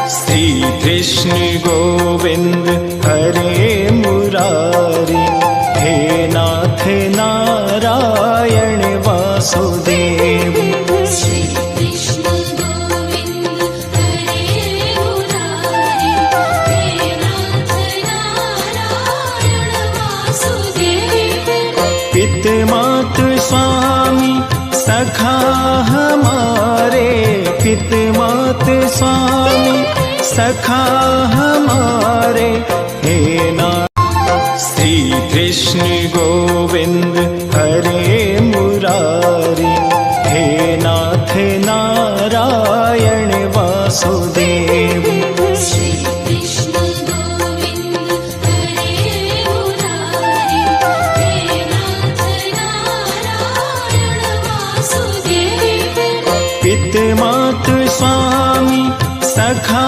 श्री कृष्ण गोविंद हरे मुरारी, हे नाथ नारायण वासुदेव। श्री कृष्ण गोविंद हरे मुरारी, हे नाथ नारायण वासुदेव। पित मात स्वामी सखा हमारे, पित मात स्वामी सखा हमारे, हे नाथ। श्री कृष्ण गोविंद हरे मुरारी, हे नाथ नारायण वासुदेव। श्री कृष्ण गोविंद हरे मुरारी, हे नाथ नारायण वासुदेव। पित मात स्वामी सखा